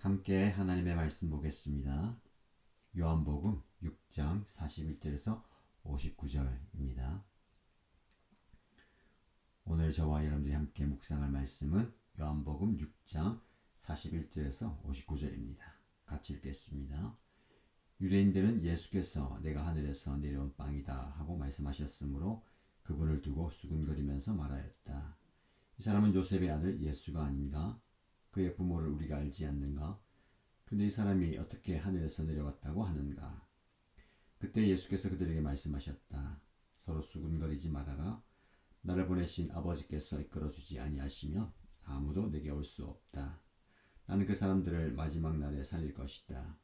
함께 하나님의 말씀 보겠습니다. 요한복음 6장 41절에서 59절입니다. 오늘 저와 여러분들이 함께 묵상할 말씀은 요한복음 6장 41절에서 59절입니다. 같이 읽겠습니다. 유대인들은 예수께서 내가 하늘에서 내려온 빵이다 하고 말씀하셨으므로 그분을 두고 수군거리면서 말하였다. 이 사람은 요셉의 아들 예수가 아닌가? 그의 부모를 우리가 알지 않는가? 그런데 이 사람이 어떻게 하늘에서 내려왔다고 하는가? 그때 예수께서 그들에게 말씀하셨다. 서로 수군거리지 말아라. 나를 보내신 아버지께서 이끌어주지 아니하시면 아무도 내게 올 수 없다. 나는 그 사람들을 마지막 날에 살릴 것이다.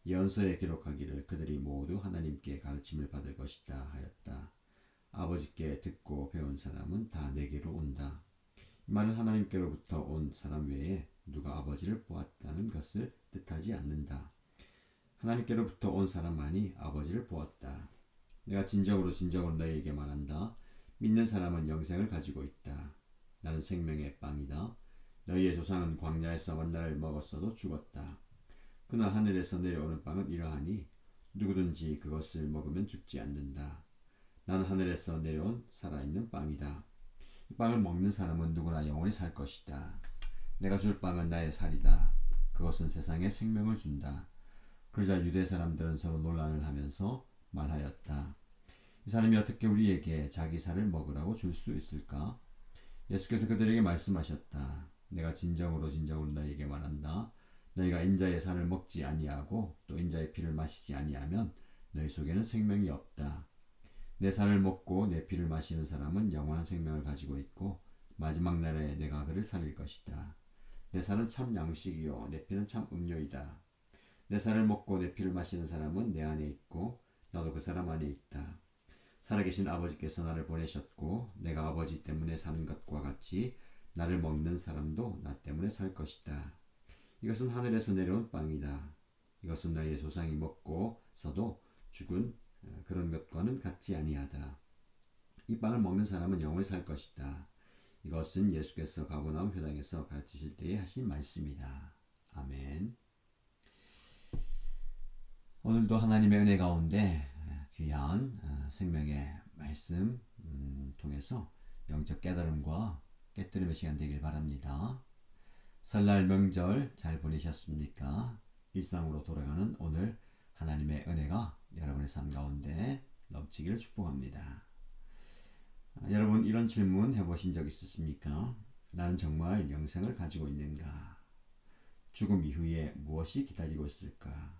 예언서에 기록하기를 그들이 모두 하나님께 가르침을 받을 것이다 하였다. 아버지께 듣고 배운 사람은 다 내게로 온다. 이 말은 하나님께로부터 온 사람 외에 누가 아버지를 보았다는 것을 뜻하지 않는다. 하나님께로부터 온 사람만이 아버지를 보았다. 내가 진정으로 너희에게 말한다. 믿는 사람은 영생을 가지고 있다. 나는 생명의 빵이다. 너희의 조상은 광야에서 만나를 먹었어도 죽었다. 그러나 하늘에서 내려오는 빵은 이러하니 누구든지 그것을 먹으면 죽지 않는다. 나는 하늘에서 내려온 살아있는 빵이다. 이 빵을 먹는 사람은 누구나 영원히 살 것이다. 내가 줄 빵은 나의 살이다. 그것은 세상에 생명을 준다. 그러자 유대 사람들은 서로 논란을 하면서 말하였다. 이 사람이 어떻게 우리에게 자기 살을 먹으라고 줄 수 있을까? 예수께서 그들에게 말씀하셨다. 내가 진정으로 너희에게 말한다. 너희가 인자의 살을 먹지 아니하고 또 인자의 피를 마시지 아니하면 너희 속에는 생명이 없다. 내 살을 먹고 내 피를 마시는 사람은 영원한 생명을 가지고 있고 마지막 날에 내가 그를 살릴 것이다. 내 살은 참 양식이요 내 피는 참 음료이다. 내 살을 먹고 내 피를 마시는 사람은 내 안에 있고 나도 그 사람 안에 있다. 살아계신 아버지께서 나를 보내셨고 내가 아버지 때문에 사는 것과 같이 나를 먹는 사람도 나 때문에 살 것이다. 이것은 하늘에서 내려온 빵이다. 이것은 너희의 조상이 먹고서도 죽은 그런 것과는 같지 아니하다. 이 빵을 먹는 사람은 영원히 살 것이다. 이것은 예수께서 가버나움 회당에서 가르치실 때에 하신 말씀이다. 아멘. 오늘도 하나님의 은혜 가운데 귀한 생명의 말씀 통해서 영적 깨달음과 깨뜨림의 시간 되길 바랍니다. 설날 명절 잘 보내셨습니까? 일상으로 돌아가는 오늘 하나님의 은혜가 여러분의 삶 가운데 넘치기를 축복합니다. 여러분 이런 질문 해보신 적 있으십니까? 나는 정말 영생을 가지고 있는가? 죽음 이후에 무엇이 기다리고 있을까?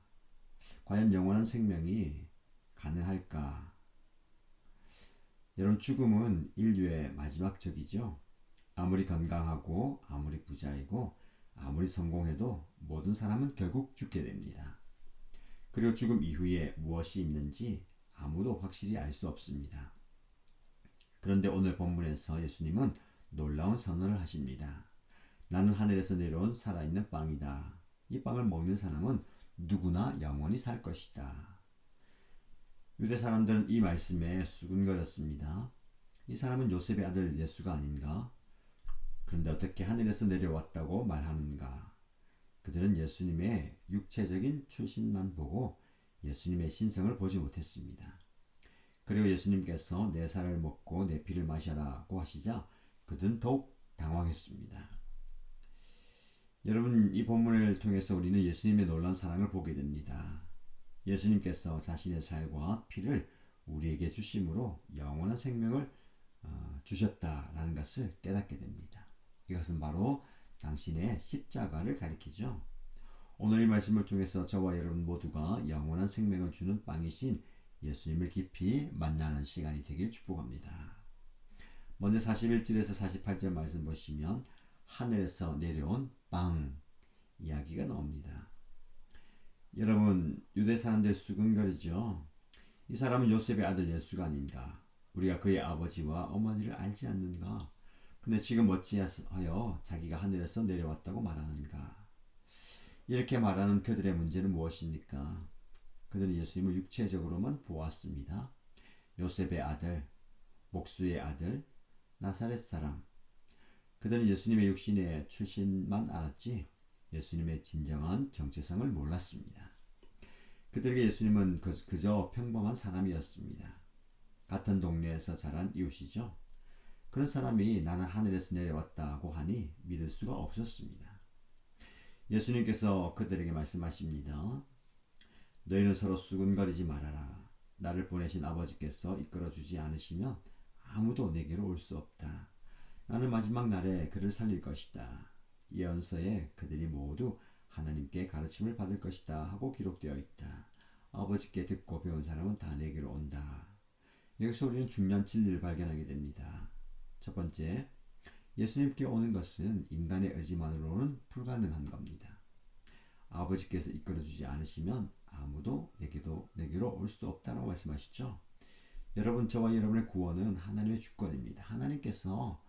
과연 영원한 생명이 가능할까? 여러분 죽음은 인류의 마지막 적이죠. 아무리 건강하고 아무리 부자이고 아무리 성공해도 모든 사람은 결국 죽게 됩니다. 그리고 죽음 이후에 무엇이 있는지 아무도 확실히 알 수 없습니다. 그런데 오늘 본문에서 예수님은 놀라운 선언을 하십니다. 나는 하늘에서 내려온 살아있는 빵이다. 이 빵을 먹는 사람은 누구나 영원히 살 것이다. 유대 사람들은 이 말씀에 수군거렸습니다. 이 사람은 요셉의 아들 예수가 아닌가? 그런데 어떻게 하늘에서 내려왔다고 말하는가? 그들은 예수님의 육체적인 출신만 보고 예수님의 신성을 보지 못했습니다. 그리고 예수님께서 내 살을 먹고 내 피를 마셔라고 하시자 그들은 더욱 당황했습니다. 여러분 이 본문을 통해서 우리는 예수님의 놀라운 사랑을 보게 됩니다. 예수님께서 자신의 살과 피를 우리에게 주심으로 영원한 생명을 주셨다라는 것을 깨닫게 됩니다. 이것은 바로 당신의 십자가를 가리키죠. 오늘 이 말씀을 통해서 저와 여러분 모두가 영원한 생명을 주는 빵이신 예수님을 깊이 만나는 시간이 되길 축복합니다. 먼저 41절에서 48절 말씀 보시면 하늘에서 내려온 빵 이야기가 나옵니다. 여러분 유대 사람들 수군거리죠. 이 사람은 요셉의 아들 예수가 아닌가? 우리가 그의 아버지와 어머니를 알지 않는가? 근데 지금 어찌하여 자기가 하늘에서 내려왔다고 말하는가? 이렇게 말하는 그들의 문제는 무엇입니까? 그들은 예수님을 육체적으로만 보았습니다. 요셉의 아들, 목수의 아들, 나사렛 사람. 그들은 예수님의 육신의 출신만 알았지 예수님의 진정한 정체성을 몰랐습니다. 그들에게 예수님은 그저 평범한 사람이었습니다. 같은 동네에서 자란 이웃이죠. 그런 사람이 나는 하늘에서 내려왔다고 하니 믿을 수가 없었습니다. 예수님께서 그들에게 말씀하십니다. 너희는 서로 수군거리지 말아라. 나를 보내신 아버지께서 이끌어주지 않으시면 아무도 내게로 올 수 없다. 나는 마지막 날에 그를 살릴 것이다. 예언서에 그들이 모두 하나님께 가르침을 받을 것이다 하고 기록되어 있다. 아버지께 듣고 배운 사람은 다 내게로 온다. 여기서 우리는 중요한 진리를 발견하게 됩니다. 첫 번째, 예수님께 오는 것은 인간의 의지만으로는 불가능한 겁니다. 아버지께서 이끌어주지 않으시면 아무도 내게로 올 수 없다고 말씀하시죠. 여러분, 저와 여러분의 구원은 하나님의 주권입니다. 하나님께서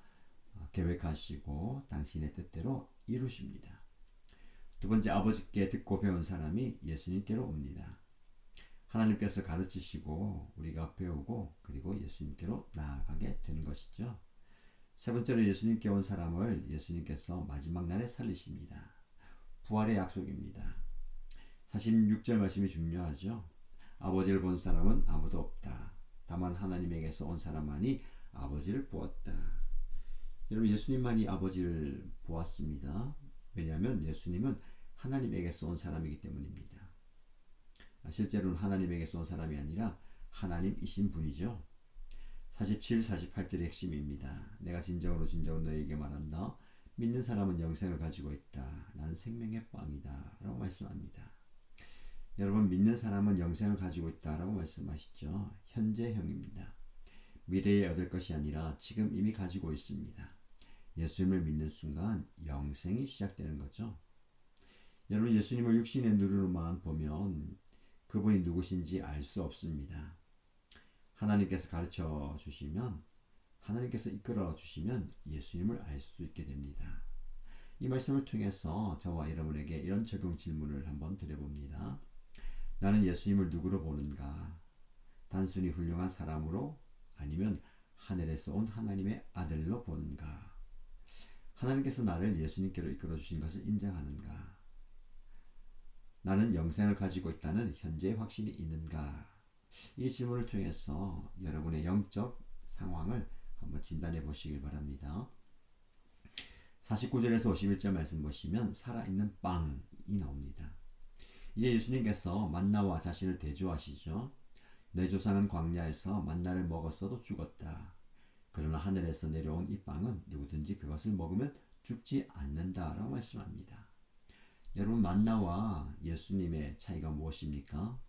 계획하시고 당신의 뜻대로 이루십니다. 두 번째, 아버지께 듣고 배운 사람이 예수님께로 옵니다. 하나님께서 가르치시고 우리가 배우고 그리고 예수님께로 나아가게 되는 것이죠. 세 번째로 예수님께 온 사람을 예수님께서 마지막 날에 살리십니다. 부활의 약속입니다. 46절 말씀이 중요하죠. 아버지를 본 사람은 아무도 없다. 다만 하나님에게서 온 사람만이 아버지를 보았다. 여러분, 예수님만이 아버지를 보았습니다. 왜냐하면 예수님은 하나님에게서 온 사람이기 때문입니다. 실제로는 하나님에게서 온 사람이 아니라 하나님이신 분이죠. 47, 48절의 핵심입니다. 내가 진정으로 너희에게 말한다. 믿는 사람은 영생을 가지고 있다. 나는 생명의 빵이다. 라고 말씀합니다. 여러분, 믿는 사람은 영생을 가지고 있다. 라고 말씀하시죠. 현재형입니다. 미래에 얻을 것이 아니라 지금 이미 가지고 있습니다. 예수님을 믿는 순간 영생이 시작되는 거죠. 여러분, 예수님을 육신의 눈으로만 보면 그분이 누구신지 알 수 없습니다. 하나님께서 가르쳐 주시면, 하나님께서 이끌어 주시면 예수님을 알 수 있게 됩니다. 이 말씀을 통해서 저와 여러분에게 이런 적용 질문을 한번 드려봅니다. 나는 예수님을 누구로 보는가? 단순히 훌륭한 사람으로, 아니면 하늘에서 온 하나님의 아들로 보는가? 하나님께서 나를 예수님께로 이끌어 주신 것을 인정하는가? 나는 영생을 가지고 있다는 현재의 확신이 있는가? 이 질문을 통해서 여러분의 영적 상황을 한번 진단해 보시길 바랍니다. 49절에서 51절 말씀 보시면 살아있는 빵이 나옵니다. 이제 예수님께서 만나와 자신을 대조하시죠. 내 조상은 광야에서 만나를 먹었어도 죽었다. 그러나 하늘에서 내려온 이 빵은 누구든지 그것을 먹으면 죽지 않는다라고 말씀합니다. 여러분, 만나와 예수님의 차이가 무엇입니까?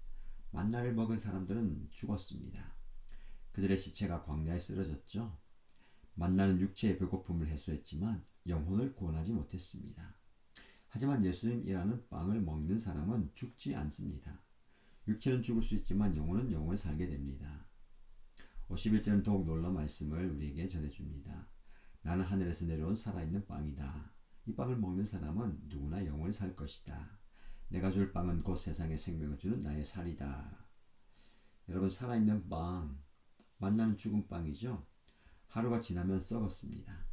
만나를 먹은 사람들은 죽었습니다. 그들의 시체가 광야에 쓰러졌죠. 만나는 육체의 배고픔을 해소했지만 영혼을 구원하지 못했습니다. 하지만 예수님이라는 빵을 먹는 사람은 죽지 않습니다. 육체는 죽을 수 있지만 영혼은 영원히 살게 됩니다. 51절은 더욱 놀라운 말씀을 우리에게 전해줍니다. 나는 하늘에서 내려온 살아있는 빵이다. 이 빵을 먹는 사람은 누구나 영원히 살 것이다. 내가 줄 빵은 곧 세상에 생명을 주는 나의 살이다. 여러분, 살아있는 빵, 만나는 죽은 빵이죠. 하루가 지나면 썩었습니다.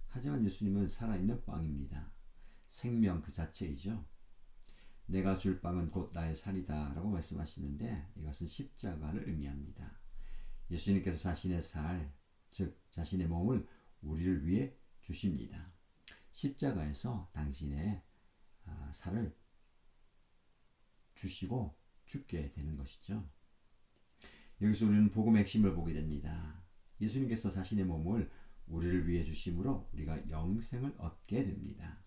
하지만 예수님은 살아있는 빵입니다. 생명 그 자체이죠. 내가 줄 빵은 곧 나의 살이다 라고 말씀하시는데, 이것은 십자가를 의미합니다. 예수님께서 자신의 살, 즉 자신의 몸을 우리를 위해 주십니다. 십자가에서 당신의 살을 주시고 죽게 되는 것이죠. 여기서 우리는 복음의 핵심을 보게 됩니다. 예수님께서 자신의 몸을 우리를 위해 주심으로 우리가 영생을 얻게 됩니다.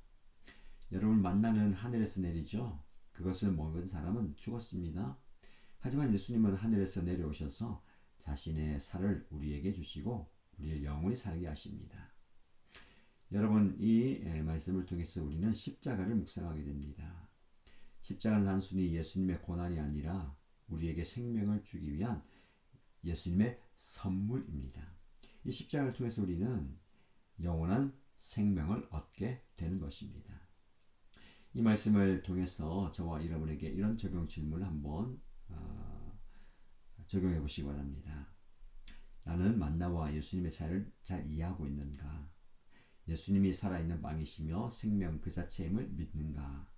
여러분, 만나는 하늘에서 내리죠. 그것을 먹은 사람은 죽었습니다. 하지만 예수님은 하늘에서 내려오셔서 자신의 살을 우리에게 주시고 우리를 영원히 살게 하십니다. 여러분, 이 말씀을 통해서 우리는 십자가를 묵상하게 됩니다. 십자가는 단순히 예수님의 고난이 아니라 우리에게 생명을 주기 위한 예수님의 선물입니다. 이 십자가를 통해서 우리는 영원한 생명을 얻게 되는 것입니다. 이 말씀을 통해서 저와 여러분에게 이런 적용 질문을 한번 적용해 보시기 바랍니다. 나는 만나와 예수님의 차이를 잘 이해하고 있는가? 예수님이 살아있는 빵이시며 생명 그 자체임을 믿는가?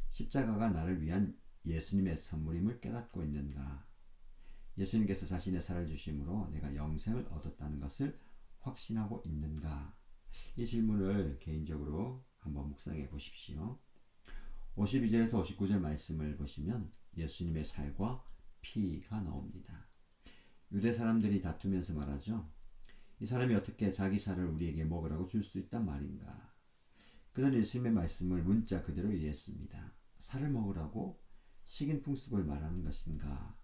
십자가가 나를 위한 예수님의 선물임을 깨닫고 있는가? 예수님께서 자신의 살을 주심으로 내가 영생을 얻었다는 것을 확신하고 있는가? 이 질문을 개인적으로 한번 묵상해 보십시오. 52절에서 59절 말씀을 보시면 예수님의 살과 피가 나옵니다. 유대 사람들이 다투면서 말하죠. 이 사람이 어떻게 자기 살을 우리에게 먹으라고 줄 수 있단 말인가? 그들은 예수님의 말씀을 문자 그대로 이해했습니다. 살을 먹으라고 식인 풍습을 말하는 것인가?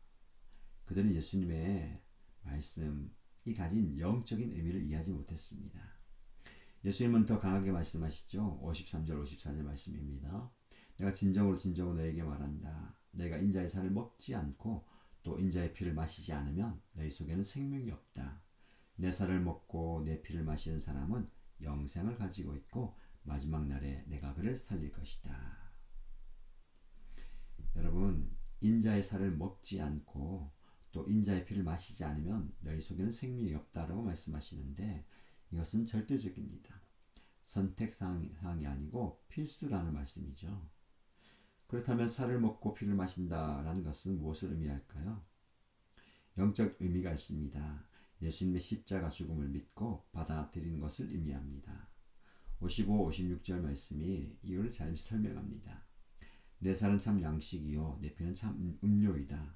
그들은 예수님의 말씀이 가진 영적인 의미를 이해하지 못했습니다. 예수님은 더 강하게 말씀하시죠. 53절 54절 말씀입니다. 내가 진정으로 너에게 말한다. 내가 인자의 살을 먹지 않고 또 인자의 피를 마시지 않으면 너희 속에는 생명이 없다. 내 살을 먹고 내 피를 마시는 사람은 영생을 가지고 있고 마지막 날에 내가 그를 살릴 것이다. 여러분, 인자의 살을 먹지 않고 또 인자의 피를 마시지 않으면 너희 속에는 생명이 없다라고 말씀하시는데 이것은 절대적입니다. 선택사항이 아니고 필수라는 말씀이죠. 그렇다면 살을 먹고 피를 마신다라는 것은 무엇을 의미할까요? 영적 의미가 있습니다. 예수님의 십자가 죽음을 믿고 받아들이는 것을 의미합니다. 55, 56절 말씀이 이걸 잘 설명합니다. 내 살은 참 양식이요 내 피는 참 음료이다.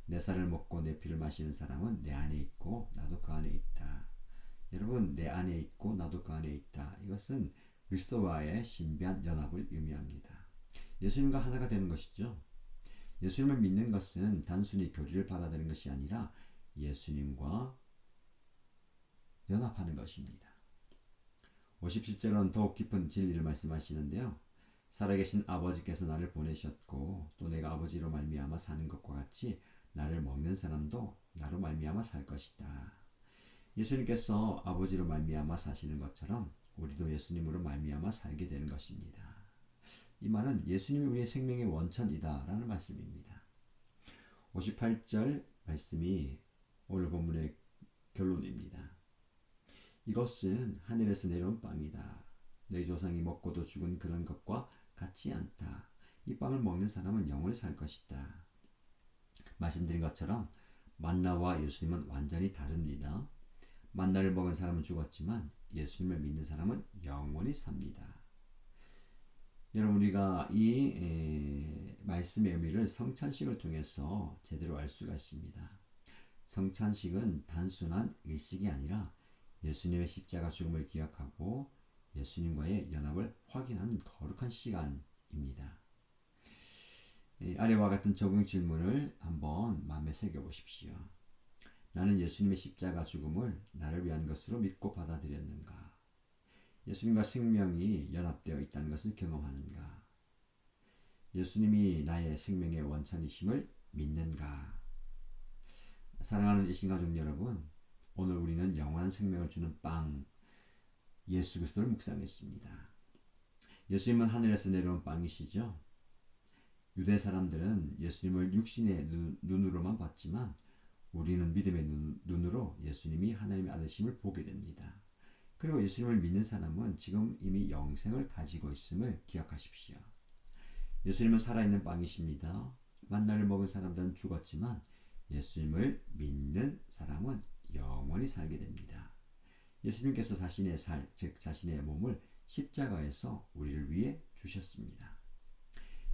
내 살을 먹고 내 피를 마시는 사람은 내 안에 있고 나도 그 안에 있다. 여러분, 내 안에 있고 나도 그 안에 있다. 이것은 그리스도와의 신비한 연합을 의미합니다. 예수님과 하나가 되는 것이죠. 예수님을 믿는 것은 단순히 교리를 받아들이는 것이 아니라 예수님과 연합하는 것입니다. 57절은 더욱 깊은 진리를 말씀하시는데요. 살아계신 아버지께서 나를 보내셨고 또 내가 아버지로 말미암아 사는 것과 같이 나를 먹는 사람도 나로 말미암아 살 것이다. 예수님께서 아버지로 말미암아 사시는 것처럼 우리도 예수님으로 말미암아 살게 되는 것입니다. 이 말은 예수님이 우리의 생명의 원천이다 라는 말씀입니다. 58절 말씀이 오늘 본문의 결론입니다. 이것은 하늘에서 내려온 빵이다. 너희 조상이 먹고도 죽은 그런 것과 같지 않다. 이 빵을 먹는 사람은 영원히 살 것이다. 말씀드린 것처럼 만나와 예수님은 완전히 다릅니다. 만나를 먹은 사람은 죽었지만 예수님을 믿는 사람은 영원히 삽니다. 여러분, 우리가 이 말씀의 의미를 성찬식을 통해서 제대로 알 수가 있습니다. 성찬식은 단순한 일식이 아니라 예수님의 십자가 죽음을 기억하고 예수님과의 연합을 확인하는 거룩한 시간입니다. 아래와 같은 적용 질문을 한번 마음에 새겨보십시오. 나는 예수님의 십자가 죽음을 나를 위한 것으로 믿고 받아들였는가? 예수님과 생명이 연합되어 있다는 것을 경험하는가? 예수님이 나의 생명의 원천이심을 믿는가? 사랑하는 일신가족 여러분, 오늘 우리는 영원한 생명을 주는 빵, 예수 그리스도를 묵상했습니다. 예수님은 하늘에서 내려온 빵이시죠. 유대 사람들은 예수님을 육신의 눈으로만 봤지만 우리는 믿음의 눈으로 예수님이 하나님의 아들심을 보게 됩니다. 그리고 예수님을 믿는 사람은 지금 이미 영생을 가지고 있음을 기억하십시오. 예수님은 살아있는 빵이십니다. 만나를 먹은 사람들은 죽었지만 예수님을 믿는 사람은 영원히 살게 됩니다. 예수님께서 자신의 살, 즉 자신의 몸을 십자가에서 우리를 위해 주셨습니다.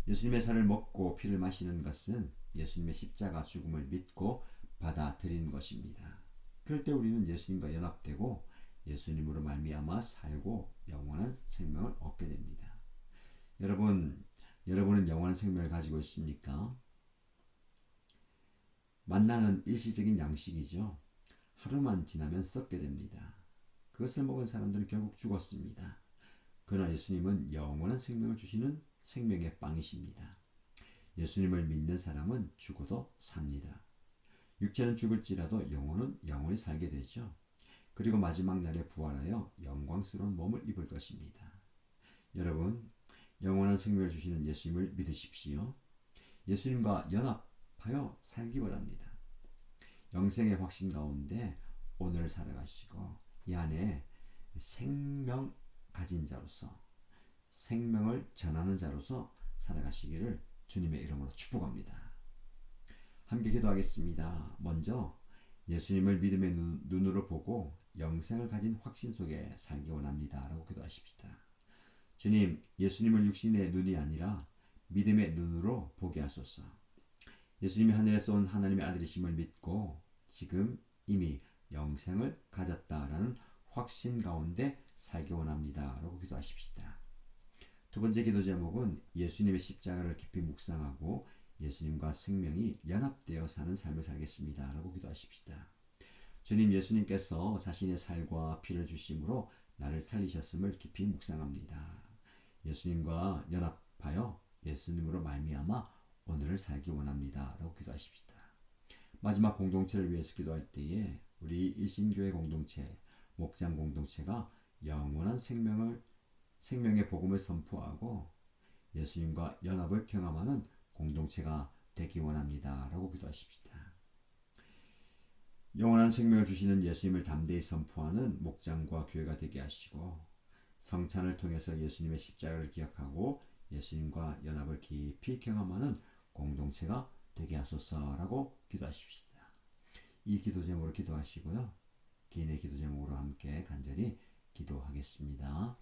예수님의 살을 먹고 피를 마시는 것은 예수님의 십자가 죽음을 믿고 받아들이는 것입니다. 그럴 때 우리는 예수님과 연합되고 예수님으로 말미암아 살고 영원한 생명을 얻게 됩니다. 여러분은 영원한 생명을 가지고 있습니까? 만나는 일시적인 양식이죠. 하루만 지나면 썩게 됩니다. 그것을 먹은 사람들은 결국 죽었습니다. 그러나 예수님은 영원한 생명을 주시는 생명의 빵이십니다. 예수님을 믿는 사람은 죽어도 삽니다. 육체는 죽을지라도 영혼은 영원히 살게 되죠. 그리고 마지막 날에 부활하여 영광스러운 몸을 입을 것입니다. 여러분, 영원한 생명을 주시는 예수님을 믿으십시오. 예수님과 연합하여 살기 바랍니다. 영생의 확신 가운데 오늘을 살아가시고 이 안에 생명 가진 자로서 생명을 전하는 자로서 살아가시기를 주님의 이름으로 축복합니다. 함께 기도하겠습니다. 먼저 예수님을 믿음의 눈으로 보고 영생을 가진 확신 속에 살기 원합니다. 라고 기도하십시다. 주님, 예수님을 육신의 눈이 아니라 믿음의 눈으로 보게 하소서. 예수님이 하늘에서 온 하나님의 아들이심을 믿고 지금 이미 영생을 가졌다라는 확신 가운데 살기 원합니다. 라고 기도하십시다. 두 번째 기도 제목은 예수님의 십자가를 깊이 묵상하고 예수님과 생명이 연합되어 사는 삶을 살겠습니다. 라고 기도하십시다. 주님, 예수님께서 자신의 살과 피를 주심으로 나를 살리셨음을 깊이 묵상합니다. 예수님과 연합하여 예수님으로 말미암아 오늘을 살기 원합니다. 라고 기도하십시다. 마지막 공동체를 위해서 기도할 때에 우리 일신교회 공동체, 목장 공동체가 영원한 생명의 복음을 선포하고 예수님과 연합을 경험하는 공동체가 되기 원합니다. 라고 기도하십시다. 영원한 생명을 주시는 예수님을 담대히 선포하는 목장과 교회가 되게 하시고 성찬을 통해서 예수님의 십자가를 기억하고 예수님과 연합을 깊이 경험하는 공동체가 되게 하소서라고 기도하십시다. 이 기도 제목으로 기도하시고요. 개인의 기도 제목으로 함께 간절히 기도하겠습니다.